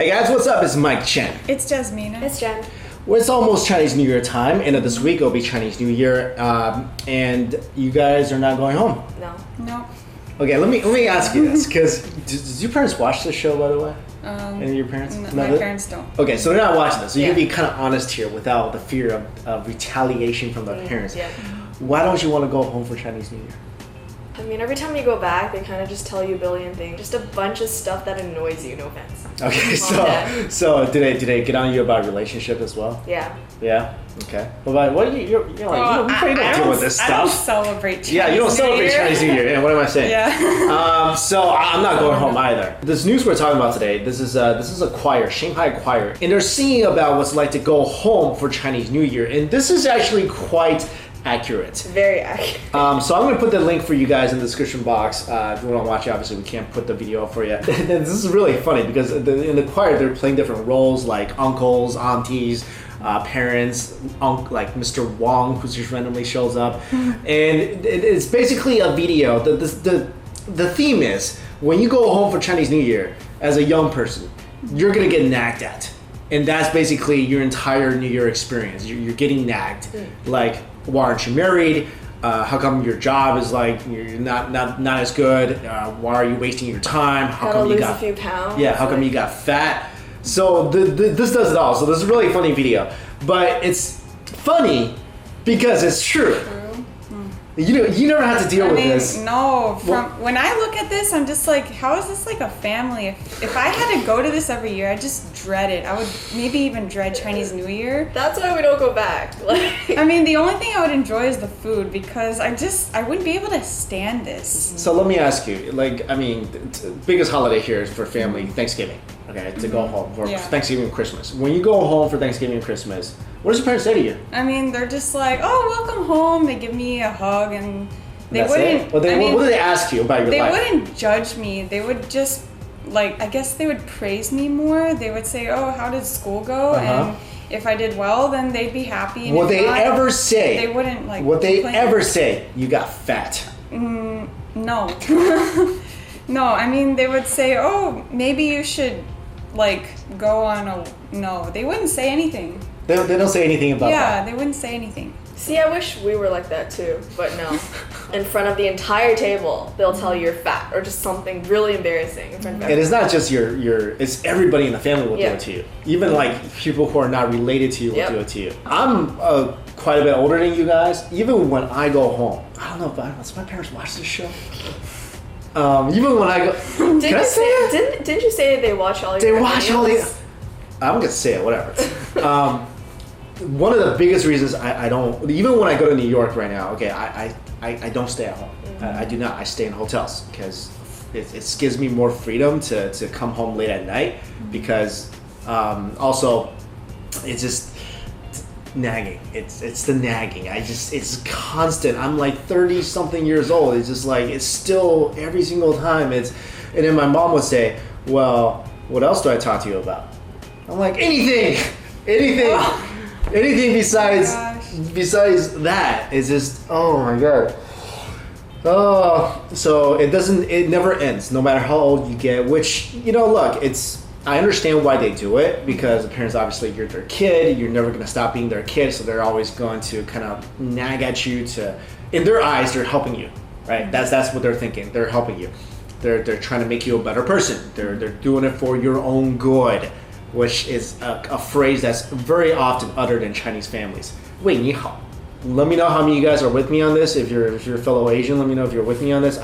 Hey guys, what's up? It's Mike Chen. It's Jasmina. It's Jen. Well, it's almost Chinese New Year time. End of this week, it'll be Chinese New Year, and you guys are not going home. No. Okay, let me ask you this, because did your parents watch this show, by the way? Any of your parents? My parents don't. Okay, so they're not watching this, so you Yeah. can be kind of honest here without the fear of retaliation from their parents. Yeah. Why don't you want to go home for Chinese New Year? I mean, every time you go back, they kind of just tell you a billion things. Just a bunch of stuff that annoys you, no offense. Okay, Mom, so did they get on you about relationship as well? Yeah. Yeah. Okay. But what you're like, you probably don't deal with this stuff. I don't celebrate Chinese Yeah, you don't celebrate New Year. Chinese New Year. Yeah, what am I saying? Yeah. So I'm not going home either. This news we're talking about today, this is a choir, Shanghai choir, and they're singing about what's like to go home for Chinese New Year, and this is actually quite accurate. Very accurate. So I'm going to put the link for you guys in the description box. If you want to watch it, obviously we can't put the video up for you. This is really funny because in the choir they're playing different roles like uncles, aunties, parents, like Mr. Wong, who just randomly shows up, and it's basically a video. The theme is when you go home for Chinese New Year as a young person, you're gonna get nagged at, and that's basically your entire New Year experience. You're getting nagged, like why aren't you married? How come your job is like you're not as good? Why are you wasting your time? How Gotta come lose you got a few pounds. Yeah, how come you got fat? So this does it all. So this is a really funny video, but it's funny because it's true. You never have to deal with this. No. When I look at this, I'm just like, how is this like a family? If I had to go to this every year, I just dread it. I would maybe even dread Chinese New Year. That's why we don't go back. Like, I mean, the only thing I would enjoy is the food because I wouldn't be able to stand this. So let me ask you, like, I mean, the biggest holiday here is for family, Thanksgiving. Okay, to go home for Thanksgiving and Christmas. When you go home for Thanksgiving and Christmas, what does your parents say to you? I mean, they're just like, "Oh, welcome home." They give me a hug, and they That's wouldn't. it? Well, what do they ask you about your life? They wouldn't judge me. They would just I guess they would praise me more. They would say, "Oh, how did school go?" And if I did well, then they'd be happy. And Would they ever say? They wouldn't like. Would they complain. ever say you got fat? No. No, I mean they would say, "Oh, maybe you should like go on a." No, they wouldn't say anything. They don't say anything about that. Yeah, they wouldn't say anything. see, I wish we were like that too, but no. In front of the entire table, they'll tell you you're fat or just something really embarrassing in front of And everyone. it's not just it's everybody in the family will do it to you. Even like people who are not related to you will do it to you. I'm quite a bit older than you guys. Even when I go home, I don't know if my parents watch this show. Even when I go, can I say it? Didn't you say they watch all your They watch all the. videos? I'm gonna say it, whatever. One of the biggest reasons I don't, even when I go to New York right now, okay, I don't stay at home. I do not. I stay in hotels because it gives me more freedom to come home late at night because also it's just nagging. It's the nagging. It's constant. I'm like 30 something years old. It's just like it's still every single time. And then my mom would say, "Well, what else do I talk to you about?" I'm like, anything besides that. It's just, oh my god. Oh, so it never ends, no matter how old you get, which, look, I understand why they do it, because the parents, obviously, you're their kid, you're never going to stop being their kid, so they're always going to kind of nag at you in their eyes, they're helping you, right? That's what they're thinking, they're helping you. They're trying to make you a better person. They're doing it for your own good, which is a phrase that's very often uttered in Chinese families. 喂你好. Let me know how many of you guys are with me on this. If you're a fellow Asian, let me know if you're with me on this.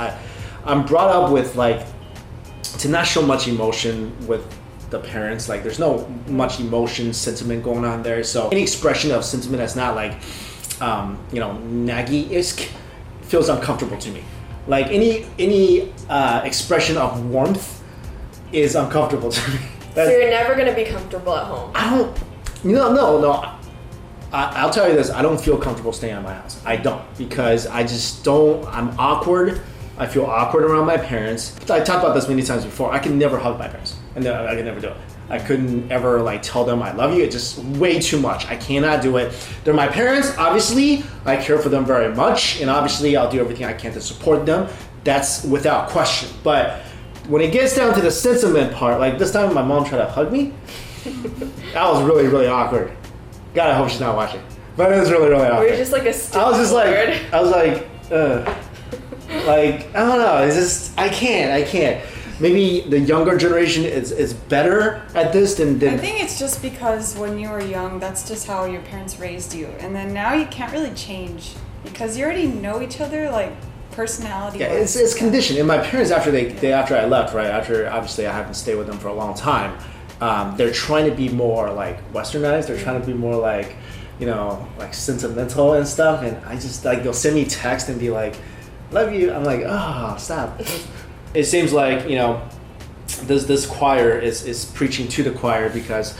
I'm brought up with to not show much emotion with the parents. Like there's no much emotion, sentiment going on there. So any expression of sentiment that's not naggy-esque feels uncomfortable to me. Like any expression of warmth is uncomfortable to me. So you're never gonna be comfortable at home. No. I'll tell you this, I don't feel comfortable staying at my house. I don't, because I just don't, I'm awkward. I feel awkward around my parents. I talked about this many times before. I can never hug my parents. I can never do it. I couldn't ever tell them I love you. It's just way too much. I cannot do it. They're my parents. Obviously, I care for them very much. And obviously, I'll do everything I can to support them. That's without question. But when it gets down to the sentiment part, like this time my mom tried to hug me. That was really, really awkward. God, I hope she's not watching. But it was really, really awkward. Were you just like a stick I was just forward? like, I was like, like, I don't know. It's just, I can't. Maybe the younger generation is better at this than. I think it's just because when you were young, that's just how your parents raised you, and then now you can't really change because you already know each other, like personality. Yeah, it's conditioned. And my parents, after I left, right after obviously I haven't stayed with them for a long time, they're trying to be more like westernized. They're trying to be more like, like sentimental and stuff. And I just like they'll send me text and be like, "Love you." I'm like, oh, stop. It seems like this choir is preaching to the choir because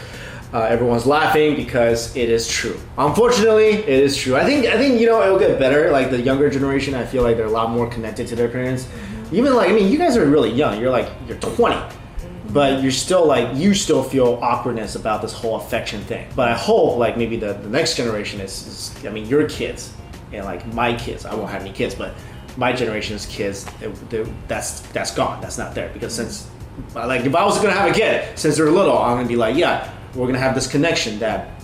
everyone's laughing because it is true. Unfortunately, it is true. I think it'll get better. Like the younger generation, I feel like they're a lot more connected to their parents. Even like you guys are really young. You're 20, but you're still like you still feel awkwardness about this whole affection thing. But I hope like maybe the next generation is your kids and like my kids. I won't have any kids, but my generation's kids, that's gone. That's not there because since, like, if I was gonna have a kid, since they're little, I'm gonna be like, yeah, we're gonna have this connection that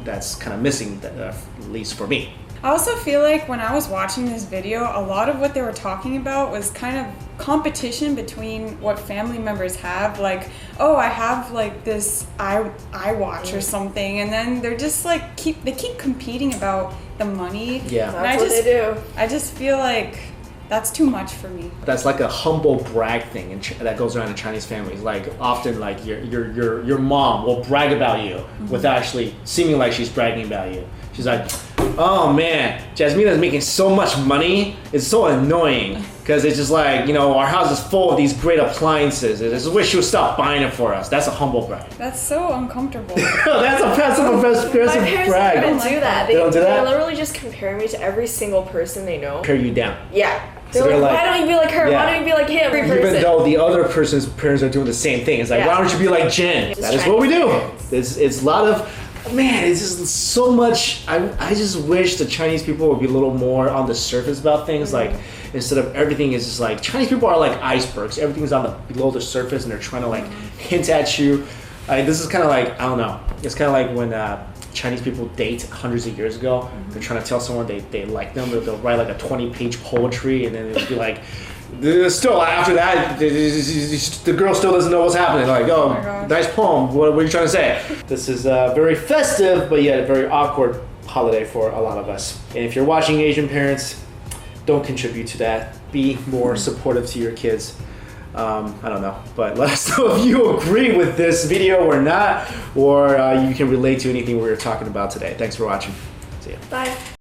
that's kind of missing, at least for me. I also feel like when I was watching this video, a lot of what they were talking about was kind of competition between what family members have. Like, oh, I have like this iWatch or something, and then they're just like keep competing about the money. Yeah, that's what they do. I just feel like that's too much for me. That's like a humble brag thing that goes around in Chinese families. Like often, like your mom will brag about you without actually seeming like she's bragging about you. She's like, oh man, Jasmina's making so much money. It's so annoying because it's just like, our house is full of these great appliances. I just wish she would stop buying it for us. That's a humble brag. That's so uncomfortable. That's a passive My parents brag. don't do that. They don't do that? They literally just compare me to every single person they know. Tear you down. Yeah. So They're they're like, like- why don't you be like her? Yeah. Why don't you be like him? Every person. Even though the other person's parents are doing the same thing. It's like, Yeah. why don't you be like Jen? Just That is trying what we to do. dance. It's a lot of, man, it's just so much. I just wish the Chinese people would be a little more on the surface about things. Like, instead of everything is just like, Chinese people are like icebergs. Everything's below the surface and they're trying to like hint at you. This is kind of like, I don't know. It's kind of like when Chinese people date hundreds of years ago. They're trying to tell someone they like them. They'll write like a 20-page poetry and then it'll be like, still after that the girl still doesn't know what's happening. Like, oh, my gosh. nice poem, what are you trying to say? This is very festive but yet a very awkward holiday for a lot of us. And if you're watching, Asian parents, don't contribute to that. Be more supportive to your kids. I don't know, but let us know if you agree with this video or not, or you can relate to anything we were talking about today. Thanks for watching. See ya. Bye.